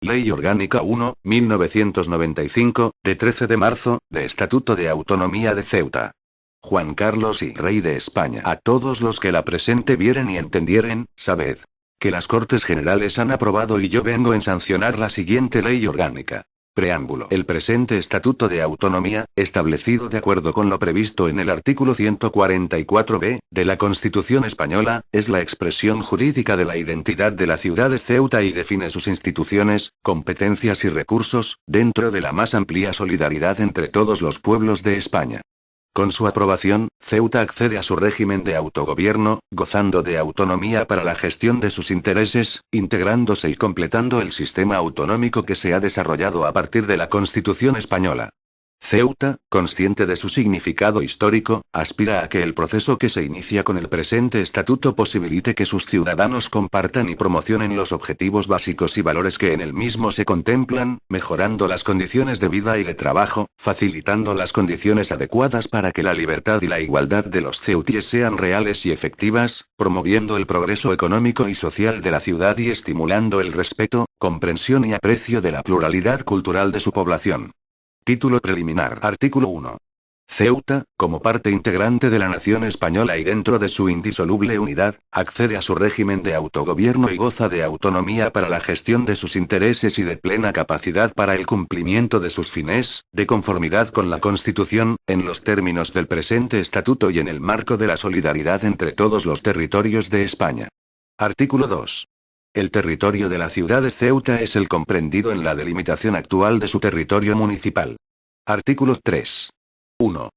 Ley Orgánica 1, 1995, de 13 de marzo, de Estatuto de Autonomía de Ceuta. Juan Carlos y Rey de España. A todos los que la presente vieren y entendieren, sabed que las Cortes Generales han aprobado y yo vengo en sancionar la siguiente ley orgánica. Preámbulo. El presente Estatuto de Autonomía, establecido de acuerdo con lo previsto en el artículo 144b de la Constitución Española, es la expresión jurídica de la identidad de la ciudad de Ceuta y define sus instituciones, competencias y recursos, dentro de la más amplia solidaridad entre todos los pueblos de España. Con su aprobación, Ceuta accede a su régimen de autogobierno, gozando de autonomía para la gestión de sus intereses, integrándose y completando el sistema autonómico que se ha desarrollado a partir de la Constitución española. Ceuta, consciente de su significado histórico, aspira a que el proceso que se inicia con el presente estatuto posibilite que sus ciudadanos compartan y promocionen los objetivos básicos y valores que en el mismo se contemplan, mejorando las condiciones de vida y de trabajo, facilitando las condiciones adecuadas para que la libertad y la igualdad de los ceutíes sean reales y efectivas, promoviendo el progreso económico y social de la ciudad y estimulando el respeto, comprensión y aprecio de la pluralidad cultural de su población. Título preliminar. Artículo 1. Ceuta, como parte integrante de la nación española y dentro de su indisoluble unidad, accede a su régimen de autogobierno y goza de autonomía para la gestión de sus intereses y de plena capacidad para el cumplimiento de sus fines, de conformidad con la Constitución, en los términos del presente estatuto y en el marco de la solidaridad entre todos los territorios de España. Artículo 2. El territorio de la ciudad de Ceuta es el comprendido en la delimitación actual de su territorio municipal. Artículo 3. 1.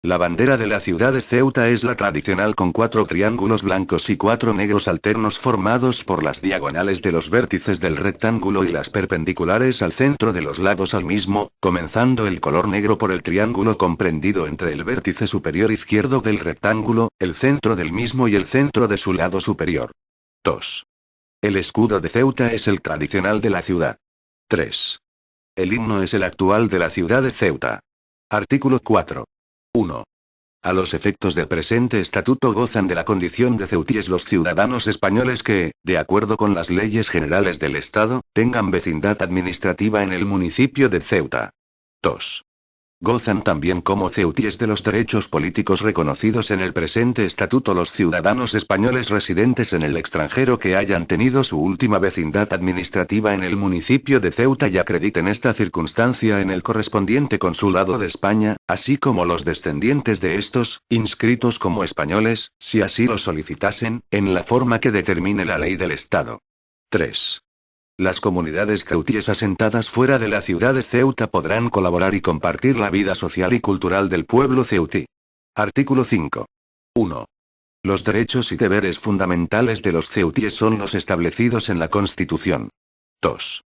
La bandera de la ciudad de Ceuta es la tradicional con 4 triángulos blancos y 4 negros alternos formados por las diagonales de los vértices del rectángulo y las perpendiculares al centro de los lados al mismo, comenzando el color negro por el triángulo comprendido entre el vértice superior izquierdo del rectángulo, el centro del mismo y el centro de su lado superior. 2. El escudo de Ceuta es el tradicional de la ciudad. 3. El himno es el actual de la ciudad de Ceuta. Artículo 4. 1. A los efectos del presente estatuto gozan de la condición de ceutíes los ciudadanos españoles que, de acuerdo con las leyes generales del Estado, tengan vecindad administrativa en el municipio de Ceuta. 2. Gozan también como ceutíes de los derechos políticos reconocidos en el presente estatuto los ciudadanos españoles residentes en el extranjero que hayan tenido su última vecindad administrativa en el municipio de Ceuta y acrediten esta circunstancia en el correspondiente consulado de España, así como los descendientes de estos, inscritos como españoles, si así lo solicitasen, en la forma que determine la ley del Estado. 3. Las comunidades ceutíes asentadas fuera de la ciudad de Ceuta podrán colaborar y compartir la vida social y cultural del pueblo ceutí. Artículo 5. 1. Los derechos y deberes fundamentales de los ceutíes son los establecidos en la Constitución. 2.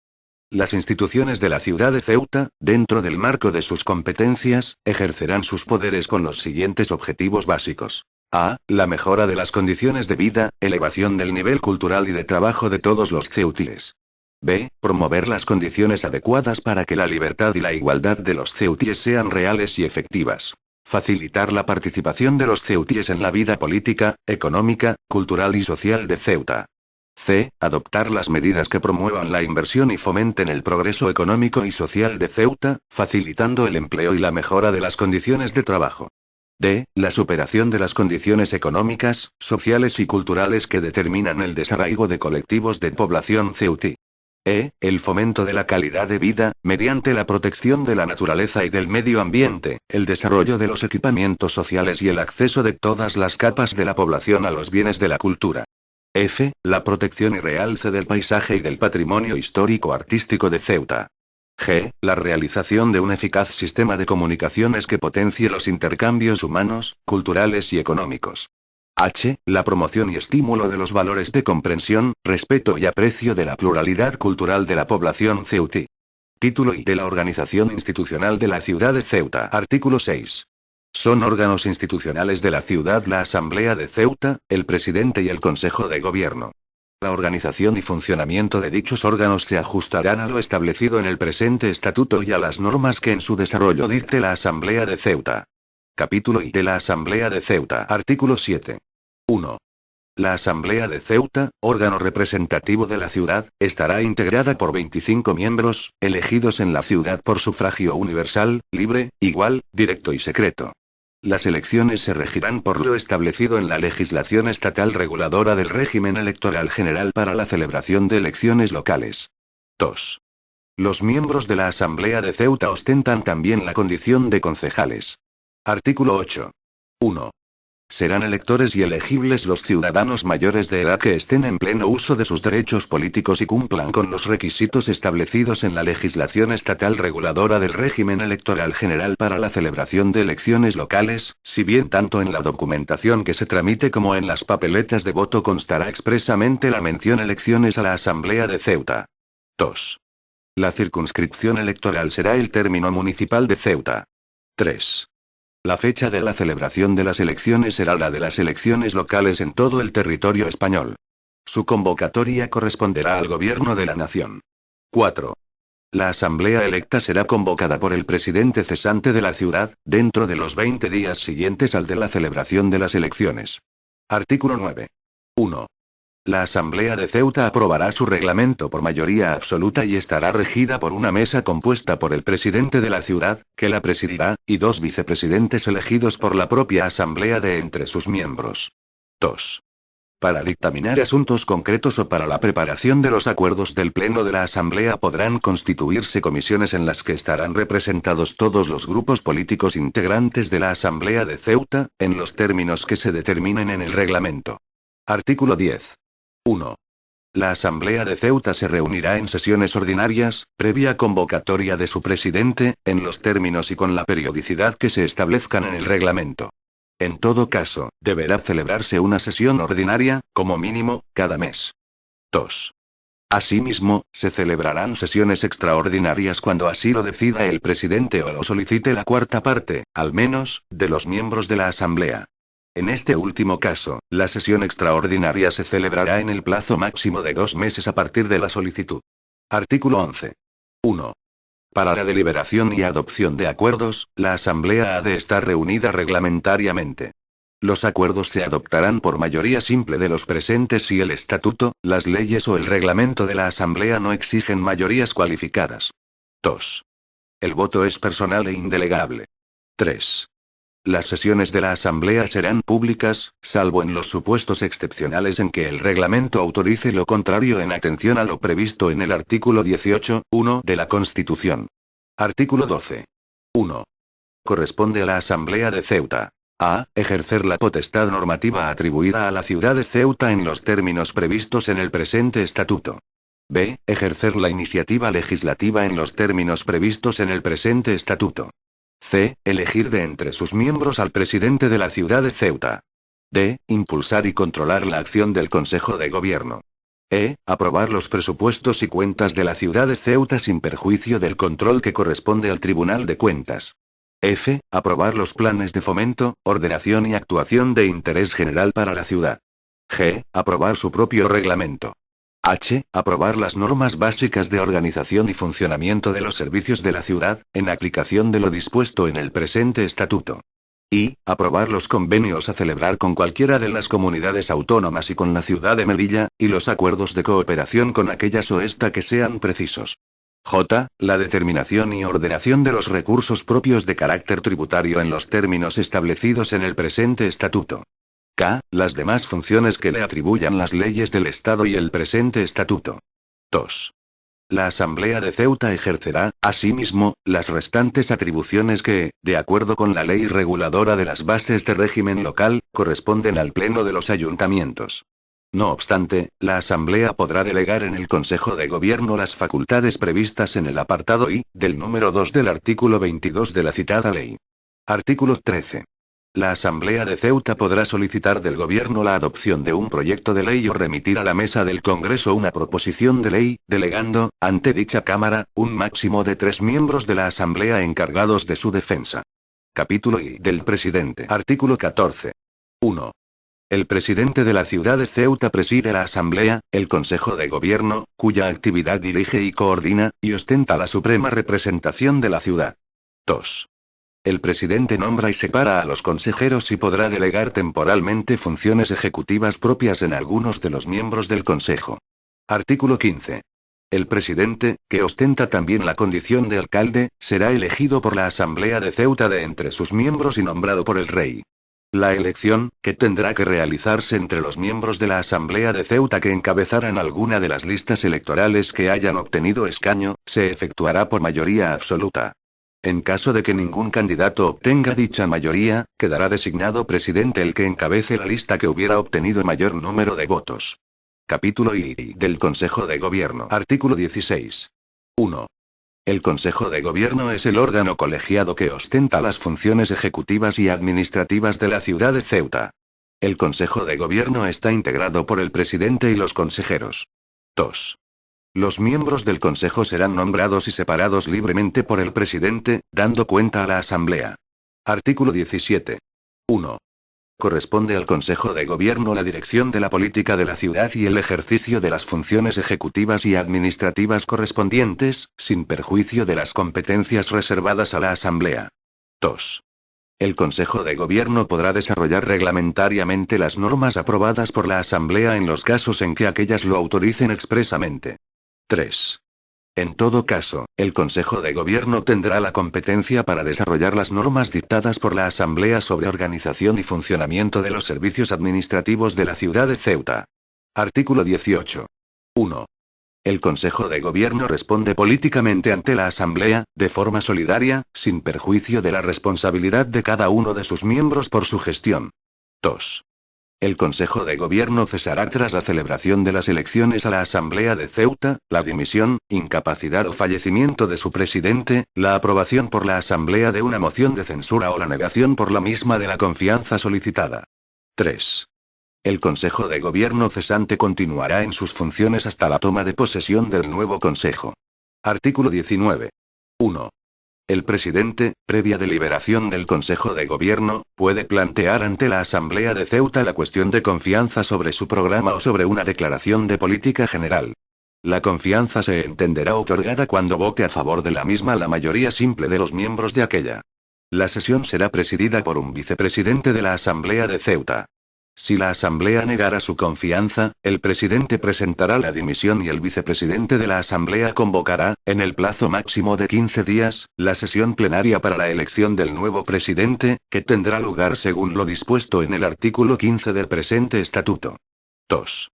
Las instituciones de la ciudad de Ceuta, dentro del marco de sus competencias, ejercerán sus poderes con los siguientes objetivos básicos. A. La mejora de las condiciones de vida, elevación del nivel cultural y de trabajo de todos los ceutíes. B. Promover las condiciones adecuadas para que la libertad y la igualdad de los ceutíes sean reales y efectivas. Facilitar la participación de los ceutíes en la vida política, económica, cultural y social de Ceuta. C. Adoptar las medidas que promuevan la inversión y fomenten el progreso económico y social de Ceuta, facilitando el empleo y la mejora de las condiciones de trabajo. D. La superación de las condiciones económicas, sociales y culturales que determinan el desarraigo de colectivos de población ceutí. El fomento de la calidad de vida, mediante la protección de la naturaleza y del medio ambiente, el desarrollo de los equipamientos sociales y el acceso de todas las capas de la población a los bienes de la cultura. F. La protección y realce del paisaje y del patrimonio histórico-artístico de Ceuta. G. La realización de un eficaz sistema de comunicaciones que potencie los intercambios humanos, culturales y económicos. H. La promoción y estímulo de los valores de comprensión, respeto y aprecio de la pluralidad cultural de la población ceutí. Título I de la organización institucional de la ciudad de Ceuta. Artículo 6. Son órganos institucionales de la ciudad la Asamblea de Ceuta, el presidente y el Consejo de Gobierno. La organización y funcionamiento de dichos órganos se ajustarán a lo establecido en el presente estatuto y a las normas que en su desarrollo dicte la Asamblea de Ceuta. Capítulo I de la Asamblea de Ceuta. Artículo 7. 1. La Asamblea de Ceuta, órgano representativo de la ciudad, estará integrada por 25 miembros, elegidos en la ciudad por sufragio universal, libre, igual, directo y secreto. Las elecciones se regirán por lo establecido en la legislación estatal reguladora del régimen electoral general para la celebración de elecciones locales. 2. Los miembros de la Asamblea de Ceuta ostentan también la condición de concejales. Artículo 8. 1. Serán electores y elegibles los ciudadanos mayores de edad que estén en pleno uso de sus derechos políticos y cumplan con los requisitos establecidos en la legislación estatal reguladora del régimen electoral general para la celebración de elecciones locales, si bien tanto en la documentación que se tramite como en las papeletas de voto constará expresamente la mención elecciones a la Asamblea de Ceuta. 2. La circunscripción electoral será el término municipal de Ceuta. 3. La fecha de la celebración de las elecciones será la de las elecciones locales en todo el territorio español. Su convocatoria corresponderá al Gobierno de la Nación. 4. La asamblea electa será convocada por el presidente cesante de la ciudad, dentro de los 20 días siguientes al de la celebración de las elecciones. Artículo 9. 1. La Asamblea de Ceuta aprobará su reglamento por mayoría absoluta y estará regida por una mesa compuesta por el presidente de la ciudad, que la presidirá, y 2 vicepresidentes elegidos por la propia Asamblea de entre sus miembros. 2. Para dictaminar asuntos concretos o para la preparación de los acuerdos del Pleno de la Asamblea podrán constituirse comisiones en las que estarán representados todos los grupos políticos integrantes de la Asamblea de Ceuta, en los términos que se determinen en el reglamento. Artículo 10. 1. La Asamblea de Ceuta se reunirá en sesiones ordinarias, previa convocatoria de su presidente, en los términos y con la periodicidad que se establezcan en el reglamento. En todo caso, deberá celebrarse una sesión ordinaria, como mínimo, cada mes. 2. Asimismo, se celebrarán sesiones extraordinarias cuando así lo decida el presidente o lo solicite la cuarta parte, al menos, de los miembros de la Asamblea. En este último caso, la sesión extraordinaria se celebrará en el plazo máximo de 2 meses a partir de la solicitud. Artículo 11. 1. Para la deliberación y adopción de acuerdos, la Asamblea ha de estar reunida reglamentariamente. Los acuerdos se adoptarán por mayoría simple de los presentes si el estatuto, las leyes o el reglamento de la Asamblea no exigen mayorías cualificadas. 2. El voto es personal e indelegable. 3. Las sesiones de la Asamblea serán públicas, salvo en los supuestos excepcionales en que el reglamento autorice lo contrario en atención a lo previsto en el artículo 18.1 de la Constitución. Artículo 12. 1. Corresponde a la Asamblea de Ceuta. A. Ejercer la potestad normativa atribuida a la ciudad de Ceuta en los términos previstos en el presente estatuto. B. Ejercer la iniciativa legislativa en los términos previstos en el presente estatuto. C. Elegir de entre sus miembros al presidente de la ciudad de Ceuta. D. Impulsar y controlar la acción del Consejo de Gobierno. E. Aprobar los presupuestos y cuentas de la ciudad de Ceuta sin perjuicio del control que corresponde al Tribunal de Cuentas. F. Aprobar los planes de fomento, ordenación y actuación de interés general para la ciudad. G. Aprobar su propio reglamento. H. Aprobar las normas básicas de organización y funcionamiento de los servicios de la ciudad, en aplicación de lo dispuesto en el presente estatuto. I. Aprobar los convenios a celebrar con cualquiera de las comunidades autónomas y con la ciudad de Melilla, y los acuerdos de cooperación con aquellas o esta que sean precisos. J. La determinación y ordenación de los recursos propios de carácter tributario en los términos establecidos en el presente estatuto. K. Las demás funciones que le atribuyan las leyes del Estado y el presente estatuto. 2. La Asamblea de Ceuta ejercerá, asimismo, las restantes atribuciones que, de acuerdo con la ley reguladora de las bases de régimen local, corresponden al Pleno de los ayuntamientos. No obstante, la Asamblea podrá delegar en el Consejo de Gobierno las facultades previstas en el apartado I, del número 2 del artículo 22 de la citada ley. Artículo 13. La Asamblea de Ceuta podrá solicitar del Gobierno la adopción de un proyecto de ley o remitir a la mesa del Congreso una proposición de ley, delegando, ante dicha Cámara, un máximo de 3 miembros de la Asamblea encargados de su defensa. Capítulo I del presidente. Artículo 14. 1. El presidente de la ciudad de Ceuta preside la Asamblea, el Consejo de Gobierno, cuya actividad dirige y coordina, y ostenta la suprema representación de la ciudad. 2. El presidente nombra y separa a los consejeros y podrá delegar temporalmente funciones ejecutivas propias en algunos de los miembros del Consejo. Artículo 15. El presidente, que ostenta también la condición de alcalde, será elegido por la Asamblea de Ceuta de entre sus miembros y nombrado por el rey. La elección, que tendrá que realizarse entre los miembros de la Asamblea de Ceuta que encabezaran alguna de las listas electorales que hayan obtenido escaño, se efectuará por mayoría absoluta. En caso de que ningún candidato obtenga dicha mayoría, quedará designado presidente el que encabece la lista que hubiera obtenido mayor número de votos. Capítulo I del Consejo de Gobierno. Artículo 16. 1. El Consejo de Gobierno es el órgano colegiado que ostenta las funciones ejecutivas y administrativas de la ciudad de Ceuta. El Consejo de Gobierno está integrado por el presidente y los consejeros. 2. Los miembros del Consejo serán nombrados y separados libremente por el presidente, dando cuenta a la Asamblea. Artículo 17. 1. Corresponde al Consejo de Gobierno la dirección de la política de la ciudad y el ejercicio de las funciones ejecutivas y administrativas correspondientes, sin perjuicio de las competencias reservadas a la Asamblea. 2. El Consejo de Gobierno podrá desarrollar reglamentariamente las normas aprobadas por la Asamblea en los casos en que aquellas lo autoricen expresamente. 3. En todo caso, el Consejo de Gobierno tendrá la competencia para desarrollar las normas dictadas por la Asamblea sobre organización y funcionamiento de los servicios administrativos de la ciudad de Ceuta. Artículo 18. 1. El Consejo de Gobierno responde políticamente ante la Asamblea, de forma solidaria, sin perjuicio de la responsabilidad de cada uno de sus miembros por su gestión. 2. El Consejo de Gobierno cesará tras la celebración de las elecciones a la Asamblea de Ceuta, la dimisión, incapacidad o fallecimiento de su presidente, la aprobación por la Asamblea de una moción de censura o la negación por la misma de la confianza solicitada. 3. El Consejo de Gobierno cesante continuará en sus funciones hasta la toma de posesión del nuevo Consejo. Artículo 19. 1. El presidente, previa deliberación del Consejo de Gobierno, puede plantear ante la Asamblea de Ceuta la cuestión de confianza sobre su programa o sobre una declaración de política general. La confianza se entenderá otorgada cuando vote a favor de la misma la mayoría simple de los miembros de aquella. La sesión será presidida por un vicepresidente de la Asamblea de Ceuta. Si la Asamblea negara su confianza, el presidente presentará la dimisión y el vicepresidente de la Asamblea convocará, en el plazo máximo de 15 días, la sesión plenaria para la elección del nuevo presidente, que tendrá lugar según lo dispuesto en el artículo 15 del presente estatuto. 2.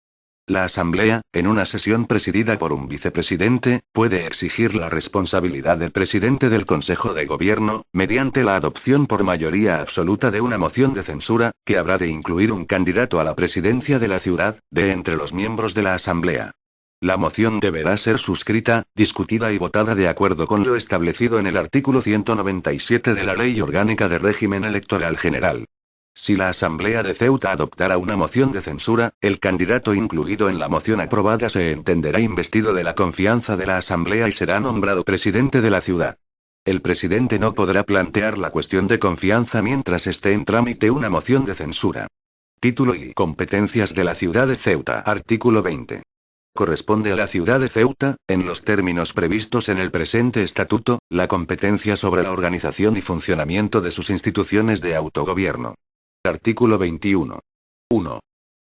La Asamblea, en una sesión presidida por un vicepresidente, puede exigir la responsabilidad del presidente del Consejo de Gobierno, mediante la adopción por mayoría absoluta de una moción de censura, que habrá de incluir un candidato a la presidencia de la ciudad, de entre los miembros de la Asamblea. La moción deberá ser suscrita, discutida y votada de acuerdo con lo establecido en el artículo 197 de la Ley Orgánica de Régimen Electoral General. Si la Asamblea de Ceuta adoptara una moción de censura, el candidato incluido en la moción aprobada se entenderá investido de la confianza de la Asamblea y será nombrado presidente de la ciudad. El presidente no podrá plantear la cuestión de confianza mientras esté en trámite una moción de censura. Título y competencias de la ciudad de Ceuta. Artículo 20. Corresponde a la ciudad de Ceuta, en los términos previstos en el presente estatuto, la competencia sobre la organización y funcionamiento de sus instituciones de autogobierno. Artículo 21. 1.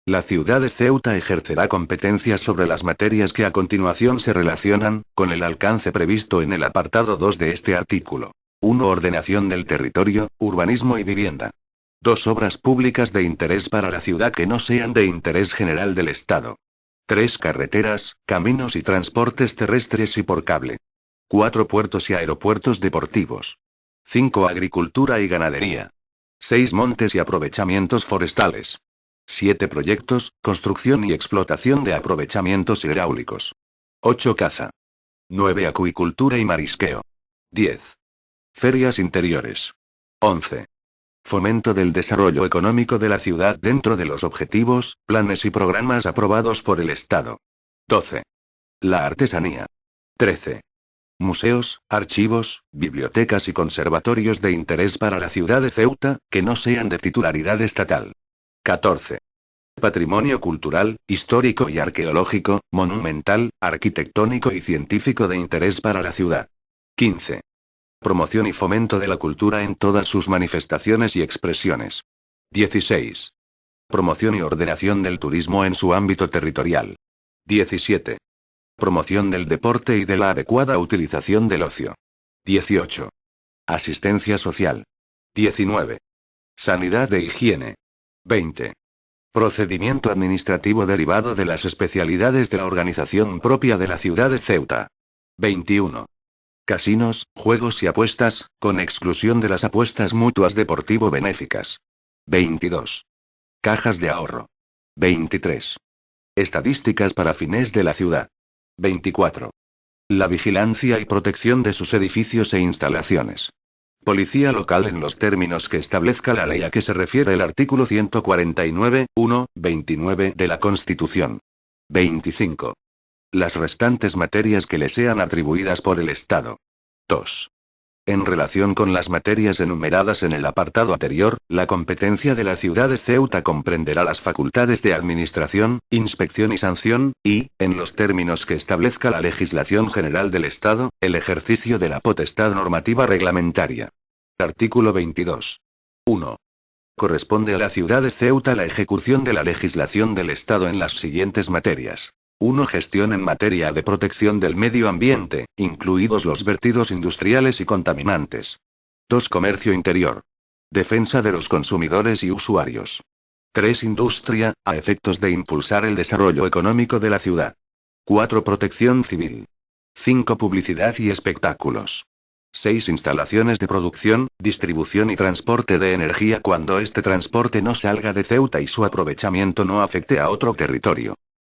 La ciudad de Ceuta ejercerá competencias sobre las materias que a continuación se relacionan, con el alcance previsto en el apartado 2 de este artículo. 1. Ordenación del territorio, urbanismo y vivienda. 2. Obras públicas de interés para la ciudad que no sean de interés general del Estado. 3. Carreteras, caminos y transportes terrestres y por cable. 4. Puertos y aeropuertos deportivos. 5. Agricultura y ganadería. 6. Montes y aprovechamientos forestales. 7. Proyectos, construcción y explotación de aprovechamientos hidráulicos. 8. Caza. 9. Acuicultura y marisqueo. 10. Ferias interiores. 11. Fomento del desarrollo económico de la ciudad dentro de los objetivos, planes y programas aprobados por el Estado. 12. La artesanía. 13. Museos, archivos, bibliotecas y conservatorios de interés para la ciudad de Ceuta, que no sean de titularidad estatal. 14. Patrimonio cultural, histórico y arqueológico, monumental, arquitectónico y científico de interés para la ciudad. 15. Promoción y fomento de la cultura en todas sus manifestaciones y expresiones. 16. Promoción y ordenación del turismo en su ámbito territorial. 17. Promoción del deporte y de la adecuada utilización del ocio. 18. Asistencia social. 19. Sanidad e higiene. 20. Procedimiento administrativo derivado de las especialidades de la organización propia de la ciudad de Ceuta. 21. Casinos, juegos y apuestas, con exclusión de las apuestas mutuas deportivo-benéficas. 22. Cajas de ahorro. 23. Estadísticas para fines de la ciudad. 24. La vigilancia y protección de sus edificios e instalaciones. Policía local en los términos que establezca la ley a que se refiere el artículo 149, 1, 29 de la Constitución. 25. Las restantes materias que le sean atribuidas por el Estado. 2. En relación con las materias enumeradas en el apartado anterior, la competencia de la ciudad de Ceuta comprenderá las facultades de administración, inspección y sanción, y, en los términos que establezca la legislación general del Estado, el ejercicio de la potestad normativa reglamentaria. Artículo 22. 1. Corresponde a la ciudad de Ceuta la ejecución de la legislación del Estado en las siguientes materias. 1. Gestión en materia de protección del medio ambiente, incluidos los vertidos industriales y contaminantes. 2. Comercio interior. Defensa de los consumidores y usuarios. 3. Industria, a efectos de impulsar el desarrollo económico de la ciudad. 4. Protección civil. 5. Publicidad y espectáculos. 6. Instalaciones de producción, distribución y transporte de energía cuando este transporte no salga de Ceuta y su aprovechamiento no afecte a otro territorio.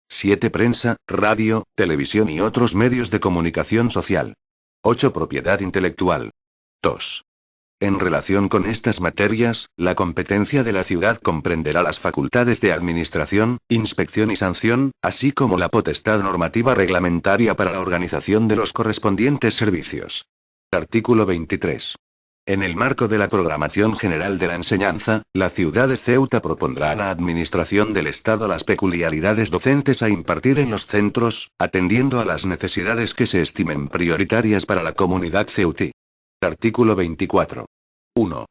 7. Prensa, radio, televisión y otros medios de comunicación social. 8. Propiedad intelectual. 2. En relación con estas materias, la competencia de la ciudad comprenderá las facultades de administración, inspección y sanción, así como la potestad normativa reglamentaria para la organización de los correspondientes servicios. Artículo 23. En el marco de la programación general de la enseñanza, la ciudad de Ceuta propondrá a la Administración del Estado las peculiaridades docentes a impartir en los centros, atendiendo a las necesidades que se estimen prioritarias para la comunidad ceutí. Artículo 24. 1.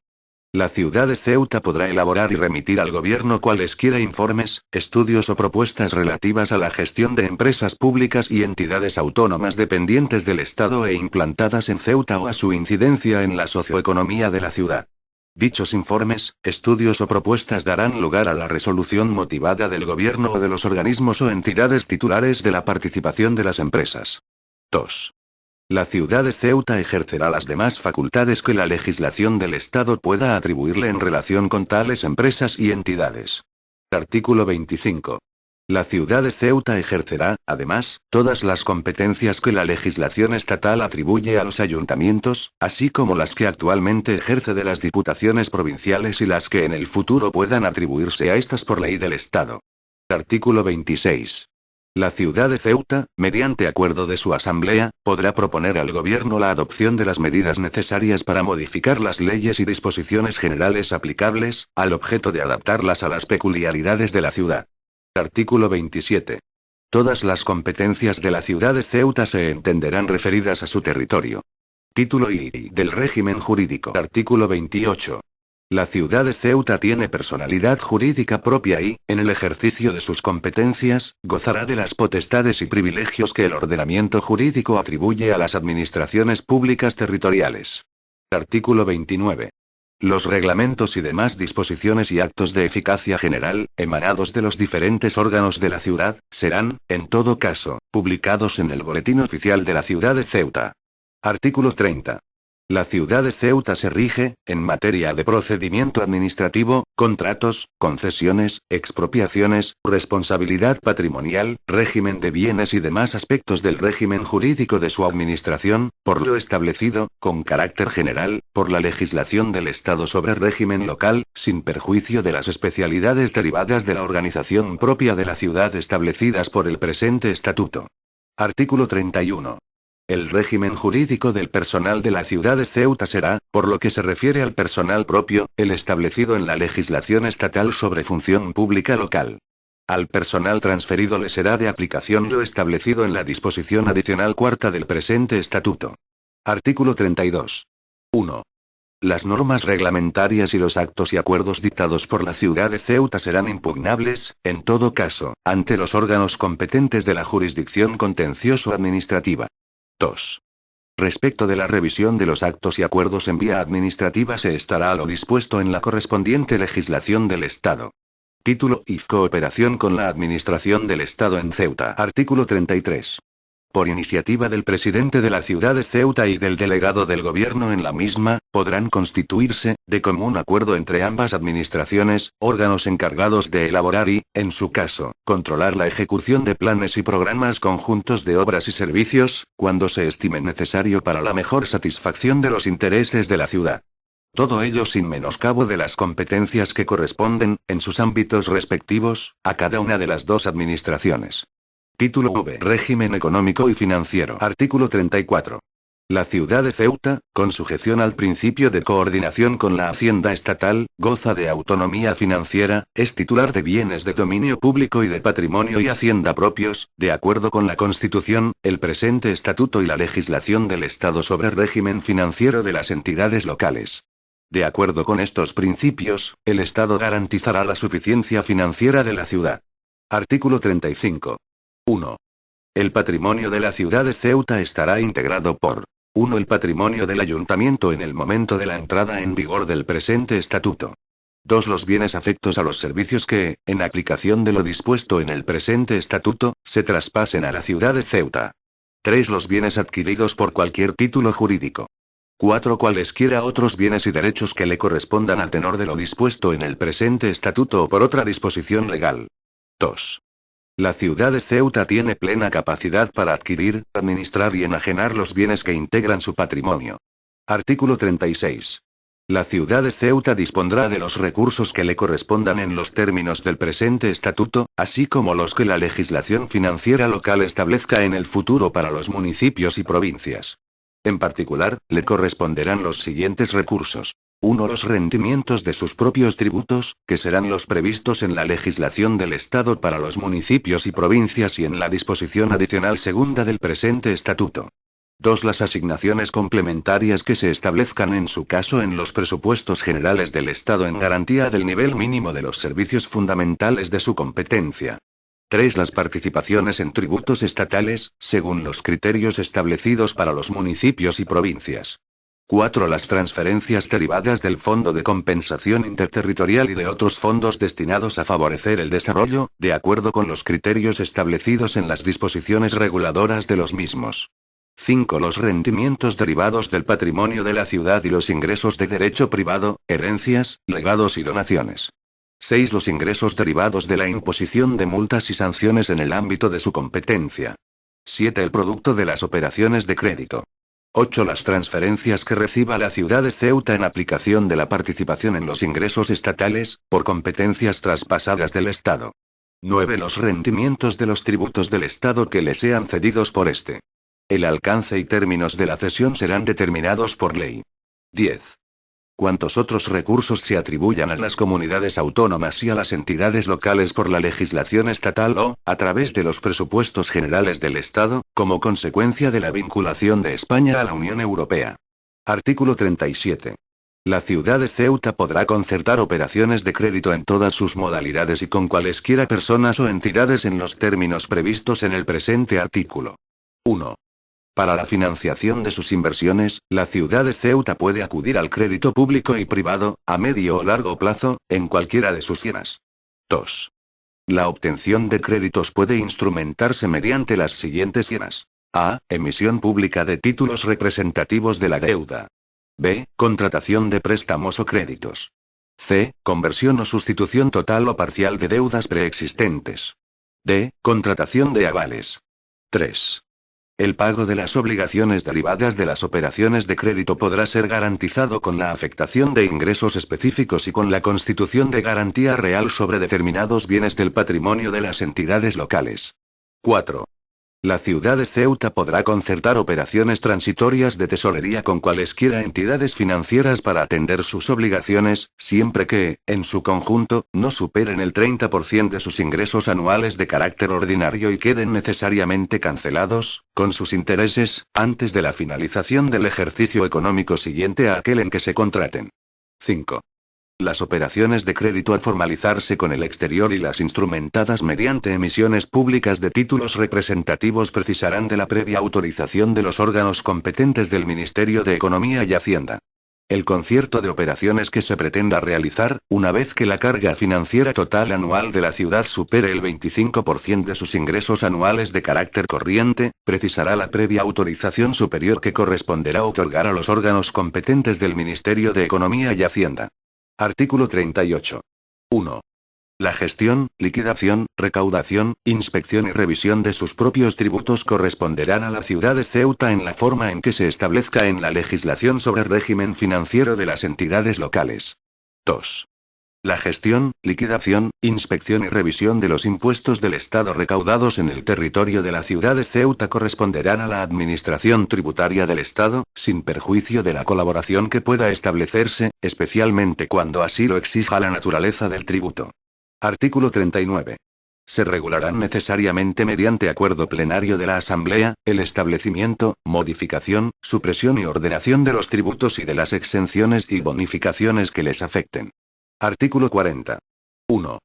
La ciudad de Ceuta podrá elaborar y remitir al gobierno cualesquiera informes, estudios o propuestas relativas a la gestión de empresas públicas y entidades autónomas dependientes del Estado e implantadas en Ceuta o a su incidencia en la socioeconomía de la ciudad. Dichos informes, estudios o propuestas darán lugar a la resolución motivada del gobierno o de los organismos o entidades titulares de la participación de las empresas. 2. La ciudad de Ceuta ejercerá las demás facultades que la legislación del Estado pueda atribuirle en relación con tales empresas y entidades. Artículo 25. La ciudad de Ceuta ejercerá, además, todas las competencias que la legislación estatal atribuye a los ayuntamientos, así como las que actualmente ejerce de las diputaciones provinciales y las que en el futuro puedan atribuirse a estas por ley del Estado. Artículo 26. La ciudad de Ceuta, mediante acuerdo de su asamblea, podrá proponer al gobierno la adopción de las medidas necesarias para modificar las leyes y disposiciones generales aplicables, al objeto de adaptarlas a las peculiaridades de la ciudad. Artículo 27. Todas las competencias de la ciudad de Ceuta se entenderán referidas a su territorio. Título I del régimen jurídico. Artículo 28. La ciudad de Ceuta tiene personalidad jurídica propia y, en el ejercicio de sus competencias, gozará de las potestades y privilegios que el ordenamiento jurídico atribuye a las administraciones públicas territoriales. Artículo 29. Los reglamentos y demás disposiciones y actos de eficacia general, emanados de los diferentes órganos de la ciudad, serán, en todo caso, publicados en el Boletín Oficial de la Ciudad de Ceuta. Artículo 30. La ciudad de Ceuta se rige, en materia de procedimiento administrativo, contratos, concesiones, expropiaciones, responsabilidad patrimonial, régimen de bienes y demás aspectos del régimen jurídico de su administración, por lo establecido, con carácter general, por la legislación del Estado sobre régimen local, sin perjuicio de las especialidades derivadas de la organización propia de la ciudad establecidas por el presente estatuto. Artículo 31. El régimen jurídico del personal de la ciudad de Ceuta será, por lo que se refiere al personal propio, el establecido en la legislación estatal sobre función pública local. Al personal transferido le será de aplicación lo establecido en la disposición adicional cuarta del presente estatuto. Artículo 32. 1. Las normas reglamentarias y los actos y acuerdos dictados por la ciudad de Ceuta serán impugnables, en todo caso, ante los órganos competentes de la jurisdicción contencioso-administrativa. 2. Respecto de la revisión de los actos y acuerdos en vía administrativa se estará a lo dispuesto en la correspondiente legislación del Estado. Título I. Cooperación con la Administración del Estado en Ceuta. Artículo 33. Por iniciativa del presidente de la ciudad de Ceuta y del delegado del gobierno en la misma, podrán constituirse, de común acuerdo entre ambas administraciones, órganos encargados de elaborar y, en su caso, controlar la ejecución de planes y programas conjuntos de obras y servicios, cuando se estime necesario para la mejor satisfacción de los intereses de la ciudad. Todo ello sin menoscabo de las competencias que corresponden, en sus ámbitos respectivos, a cada una de las dos administraciones. Título V. Régimen económico y financiero. Artículo 34. La ciudad de Ceuta, con sujeción al principio de coordinación con la Hacienda Estatal, goza de autonomía financiera, es titular de bienes de dominio público y de patrimonio y hacienda propios, de acuerdo con la Constitución, el presente estatuto y la legislación del Estado sobre régimen financiero de las entidades locales. De acuerdo con estos principios, el Estado garantizará la suficiencia financiera de la ciudad. Artículo 35. 1. El patrimonio de la ciudad de Ceuta estará integrado por 1. El patrimonio del ayuntamiento en el momento de la entrada en vigor del presente estatuto. 2. Los bienes afectos a los servicios que, en aplicación de lo dispuesto en el presente estatuto, se traspasen a la ciudad de Ceuta. 3. Los bienes adquiridos por cualquier título jurídico. 4. Cualesquiera otros bienes y derechos que le correspondan al tenor de lo dispuesto en el presente estatuto o por otra disposición legal. 2. La ciudad de Ceuta tiene plena capacidad para adquirir, administrar y enajenar los bienes que integran su patrimonio. Artículo 36. La ciudad de Ceuta dispondrá de los recursos que le correspondan en los términos del presente estatuto, así como los que la legislación financiera local establezca en el futuro para los municipios y provincias. En particular, le corresponderán los siguientes recursos. 1. Los rendimientos de sus propios tributos, que serán los previstos en la legislación del Estado para los municipios y provincias y en la disposición adicional segunda del presente estatuto. 2. Las asignaciones complementarias que se establezcan en su caso en los presupuestos generales del Estado en garantía del nivel mínimo de los servicios fundamentales de su competencia. 3. Las participaciones en tributos estatales, según los criterios establecidos para los municipios y provincias. 4. Las transferencias derivadas del Fondo de Compensación Interterritorial y de otros fondos destinados a favorecer el desarrollo, de acuerdo con los criterios establecidos en las disposiciones reguladoras de los mismos. 5. Los rendimientos derivados del patrimonio de la ciudad y los ingresos de derecho privado, herencias, legados y donaciones. 6. Los ingresos derivados de la imposición de multas y sanciones en el ámbito de su competencia. 7. El producto de las operaciones de crédito. 8. Las transferencias que reciba la ciudad de Ceuta en aplicación de la participación en los ingresos estatales, por competencias traspasadas del Estado. 9. Los rendimientos de los tributos del Estado que le sean cedidos por este. El alcance y términos de la cesión serán determinados por ley. 10. Cuantos otros recursos se atribuyan a las comunidades autónomas y a las entidades locales por la legislación estatal o, a través de los presupuestos generales del Estado, como consecuencia de la vinculación de España a la Unión Europea. Artículo 37. La ciudad de Ceuta podrá concertar operaciones de crédito en todas sus modalidades y con cualesquiera personas o entidades en los términos previstos en el presente artículo. 1. Para la financiación de sus inversiones, la ciudad de Ceuta puede acudir al crédito público y privado, a medio o largo plazo, en cualquiera de sus cienas. 2. La obtención de créditos puede instrumentarse mediante las siguientes cienas. A. Emisión pública de títulos representativos de la deuda. B. Contratación de préstamos o créditos. C. Conversión o sustitución total o parcial de deudas preexistentes. D. Contratación de avales. 3. El pago de las obligaciones derivadas de las operaciones de crédito podrá ser garantizado con la afectación de ingresos específicos y con la constitución de garantía real sobre determinados bienes del patrimonio de las entidades locales. 4. La ciudad de Ceuta podrá concertar operaciones transitorias de tesorería con cualesquiera entidades financieras para atender sus obligaciones, siempre que, en su conjunto, no superen el 30% de sus ingresos anuales de carácter ordinario y queden necesariamente cancelados, con sus intereses, antes de la finalización del ejercicio económico siguiente a aquel en que se contraten. 5. Las operaciones de crédito al formalizarse con el exterior y las instrumentadas mediante emisiones públicas de títulos representativos precisarán de la previa autorización de los órganos competentes del Ministerio de Economía y Hacienda. El concierto de operaciones que se pretenda realizar, una vez que la carga financiera total anual de la ciudad supere el 25% de sus ingresos anuales de carácter corriente, precisará la previa autorización superior que corresponderá otorgar a los órganos competentes del Ministerio de Economía y Hacienda. Artículo 38. 1. La gestión, liquidación, recaudación, inspección y revisión de sus propios tributos corresponderán a la ciudad de Ceuta en la forma en que se establezca en la legislación sobre régimen financiero de las entidades locales. 2. La gestión, liquidación, inspección y revisión de los impuestos del Estado recaudados en el territorio de la ciudad de Ceuta corresponderán a la Administración Tributaria del Estado, sin perjuicio de la colaboración que pueda establecerse, especialmente cuando así lo exija la naturaleza del tributo. Artículo 39. Se regularán necesariamente mediante acuerdo plenario de la Asamblea, el establecimiento, modificación, supresión y ordenación de los tributos y de las exenciones y bonificaciones que les afecten. Artículo 40. 1.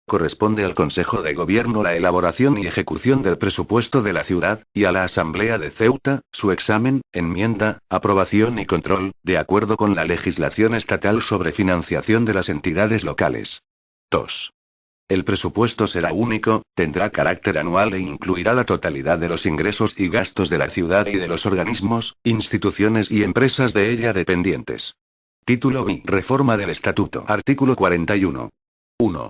Corresponde al Consejo de Gobierno la elaboración y ejecución del presupuesto de la ciudad, y a la Asamblea de Ceuta, su examen, enmienda, aprobación y control, de acuerdo con la legislación estatal sobre financiación de las entidades locales. 2. El presupuesto será único, tendrá carácter anual e incluirá la totalidad de los ingresos y gastos de la ciudad y de los organismos, instituciones y empresas de ella dependientes. Título I. Reforma del Estatuto. Artículo 41. 1.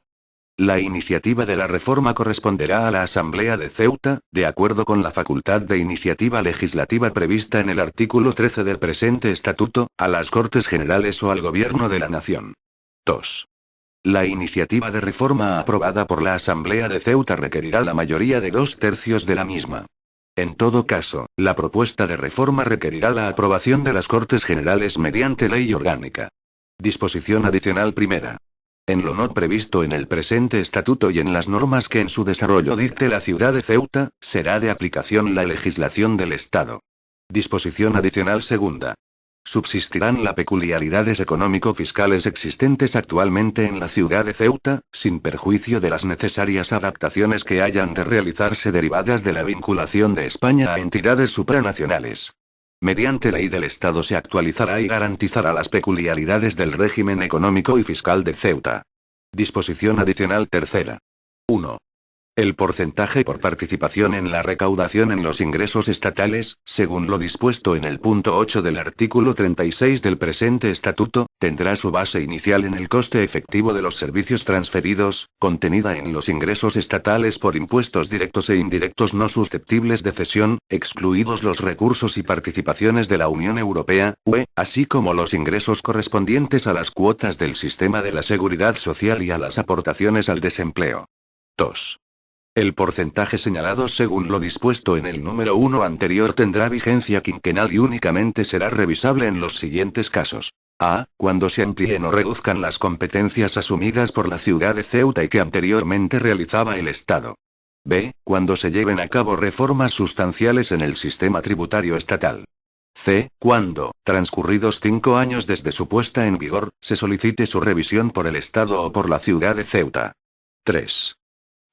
La iniciativa de la reforma corresponderá a la Asamblea de Ceuta, de acuerdo con la facultad de iniciativa legislativa prevista en el artículo 13 del presente Estatuto, a las Cortes Generales o al Gobierno de la Nación. 2. La iniciativa de reforma aprobada por la Asamblea de Ceuta requerirá la mayoría de 2/3 de la misma. En todo caso, la propuesta de reforma requerirá la aprobación de las Cortes Generales mediante ley orgánica. Disposición adicional primera. En lo no previsto en el presente estatuto y en las normas que en su desarrollo dicte la ciudad de Ceuta, será de aplicación la legislación del Estado. Disposición adicional segunda. Subsistirán las peculiaridades económico-fiscales existentes actualmente en la ciudad de Ceuta, sin perjuicio de las necesarias adaptaciones que hayan de realizarse derivadas de la vinculación de España a entidades supranacionales. Mediante ley del Estado se actualizará y garantizará las peculiaridades del régimen económico y fiscal de Ceuta. Disposición adicional tercera. 1. El porcentaje por participación en la recaudación en los ingresos estatales, según lo dispuesto en el punto 8 del artículo 36 del presente estatuto, tendrá su base inicial en el coste efectivo de los servicios transferidos, contenida en los ingresos estatales por impuestos directos e indirectos no susceptibles de cesión, excluidos los recursos y participaciones de la Unión Europea, UE, así como los ingresos correspondientes a las cuotas del sistema de la seguridad social y a las aportaciones al desempleo. 2. El porcentaje señalado según lo dispuesto en el número 1 anterior tendrá vigencia quinquenal y únicamente será revisable en los siguientes casos. A. Cuando se amplíen o reduzcan las competencias asumidas por la ciudad de Ceuta y que anteriormente realizaba el Estado. B. Cuando se lleven a cabo reformas sustanciales en el sistema tributario estatal. C. Cuando, transcurridos 5 años desde su puesta en vigor, se solicite su revisión por el Estado o por la ciudad de Ceuta. 3.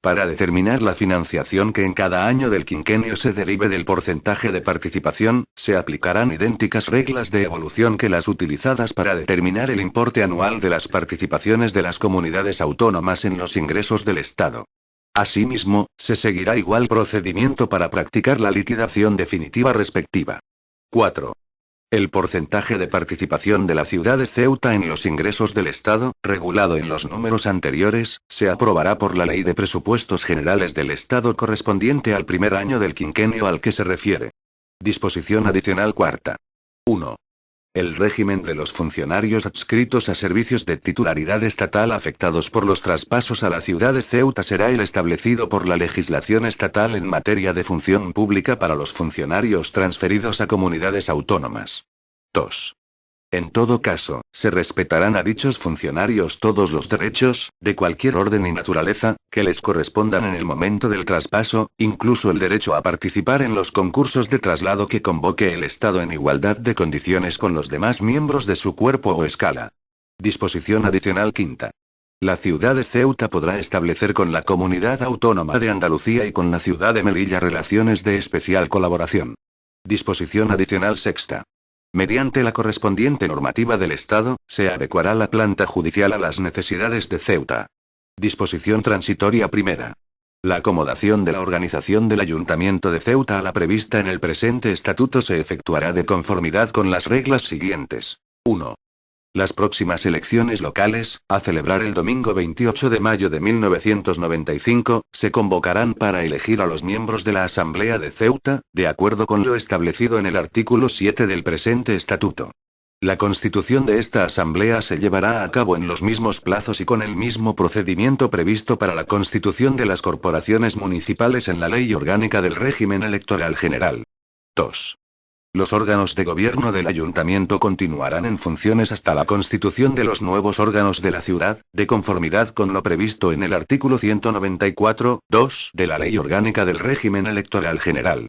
Para determinar la financiación que en cada año del quinquenio se derive del porcentaje de participación, se aplicarán idénticas reglas de evolución que las utilizadas para determinar el importe anual de las participaciones de las comunidades autónomas en los ingresos del Estado. Asimismo, se seguirá igual procedimiento para practicar la liquidación definitiva respectiva. 4. El porcentaje de participación de la ciudad de Ceuta en los ingresos del Estado, regulado en los números anteriores, se aprobará por la Ley de Presupuestos Generales del Estado correspondiente al primer año del quinquenio al que se refiere. Disposición adicional cuarta. 1. El régimen de los funcionarios adscritos a servicios de titularidad estatal afectados por los traspasos a la ciudad de Ceuta será el establecido por la legislación estatal en materia de función pública para los funcionarios transferidos a comunidades autónomas. 2. En todo caso, se respetarán a dichos funcionarios todos los derechos, de cualquier orden y naturaleza, que les correspondan en el momento del traspaso, incluso el derecho a participar en los concursos de traslado que convoque el Estado en igualdad de condiciones con los demás miembros de su cuerpo o escala. Disposición adicional quinta. La ciudad de Ceuta podrá establecer con la Comunidad Autónoma de Andalucía y con la ciudad de Melilla relaciones de especial colaboración. Disposición adicional sexta. Mediante la correspondiente normativa del Estado, se adecuará la planta judicial a las necesidades de Ceuta. Disposición transitoria primera. La acomodación de la organización del Ayuntamiento de Ceuta a la prevista en el presente estatuto se efectuará de conformidad con las reglas siguientes. 1. Las próximas elecciones locales, a celebrar el domingo 28 de mayo de 1995, se convocarán para elegir a los miembros de la Asamblea de Ceuta, de acuerdo con lo establecido en el artículo 7 del presente estatuto. La constitución de esta Asamblea se llevará a cabo en los mismos plazos y con el mismo procedimiento previsto para la constitución de las corporaciones municipales en la Ley Orgánica del Régimen Electoral General. 2. Los órganos de gobierno del ayuntamiento continuarán en funciones hasta la constitución de los nuevos órganos de la ciudad, de conformidad con lo previsto en el artículo 194.2 de la Ley Orgánica del Régimen Electoral General.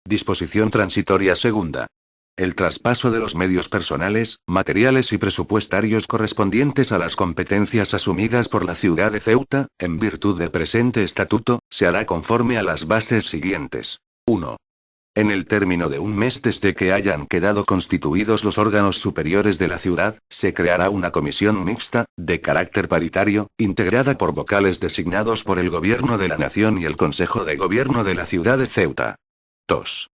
Disposición transitoria segunda. El traspaso de los medios personales, materiales y presupuestarios correspondientes a las competencias asumidas por la ciudad de Ceuta, en virtud del presente estatuto, se hará conforme a las bases siguientes. 1. En el término de un mes desde que hayan quedado constituidos los órganos superiores de la ciudad, se creará una comisión mixta, de carácter paritario, integrada por vocales designados por el Gobierno de la Nación y el Consejo de Gobierno de la ciudad de Ceuta. 2.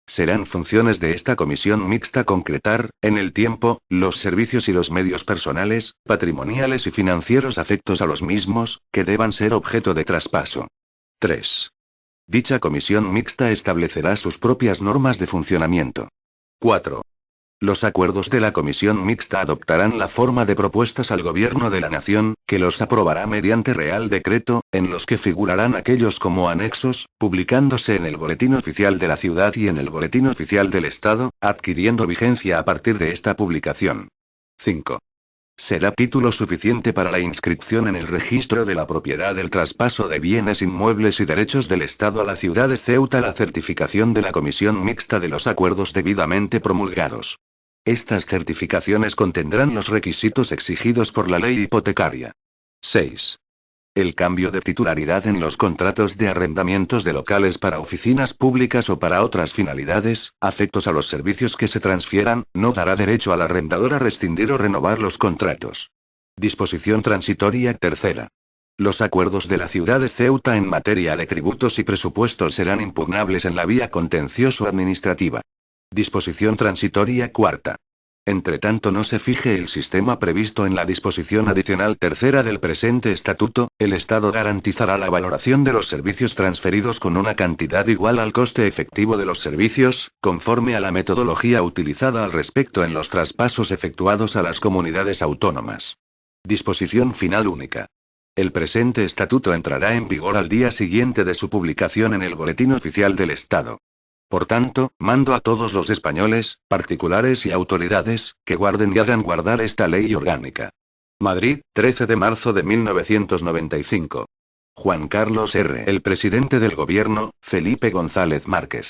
Serán funciones de esta comisión mixta concretar, en el tiempo, los servicios y los medios personales, patrimoniales y financieros afectos a los mismos, que deban ser objeto de traspaso. 3. Dicha comisión mixta establecerá sus propias normas de funcionamiento. 4. Los acuerdos de la comisión mixta adoptarán la forma de propuestas al Gobierno de la Nación, que los aprobará mediante Real Decreto, en los que figurarán aquellos como anexos, publicándose en el Boletín Oficial de la Ciudad y en el Boletín Oficial del Estado, adquiriendo vigencia a partir de esta publicación. 5. Será título suficiente para la inscripción en el registro de la propiedad del traspaso de bienes inmuebles y derechos del Estado a la ciudad de Ceuta la certificación de la comisión mixta de los acuerdos debidamente promulgados. Estas certificaciones contendrán los requisitos exigidos por la ley hipotecaria. 6. El cambio de titularidad en los contratos de arrendamientos de locales para oficinas públicas o para otras finalidades, afectos a los servicios que se transfieran, no dará derecho al arrendador a rescindir o renovar los contratos. Disposición transitoria tercera. Los acuerdos de la ciudad de Ceuta en materia de tributos y presupuestos serán impugnables en la vía contencioso-administrativa. Disposición transitoria cuarta. Entre tanto no se fije el sistema previsto en la disposición adicional tercera del presente estatuto, el Estado garantizará la valoración de los servicios transferidos con una cantidad igual al coste efectivo de los servicios, conforme a la metodología utilizada al respecto en los traspasos efectuados a las comunidades autónomas. Disposición final única. El presente estatuto entrará en vigor al día siguiente de su publicación en el Boletín Oficial del Estado. Por tanto, mando a todos los españoles, particulares y autoridades, que guarden y hagan guardar esta ley orgánica. Madrid, 13 de marzo de 1995. Juan Carlos R. El presidente del gobierno, Felipe González Márquez.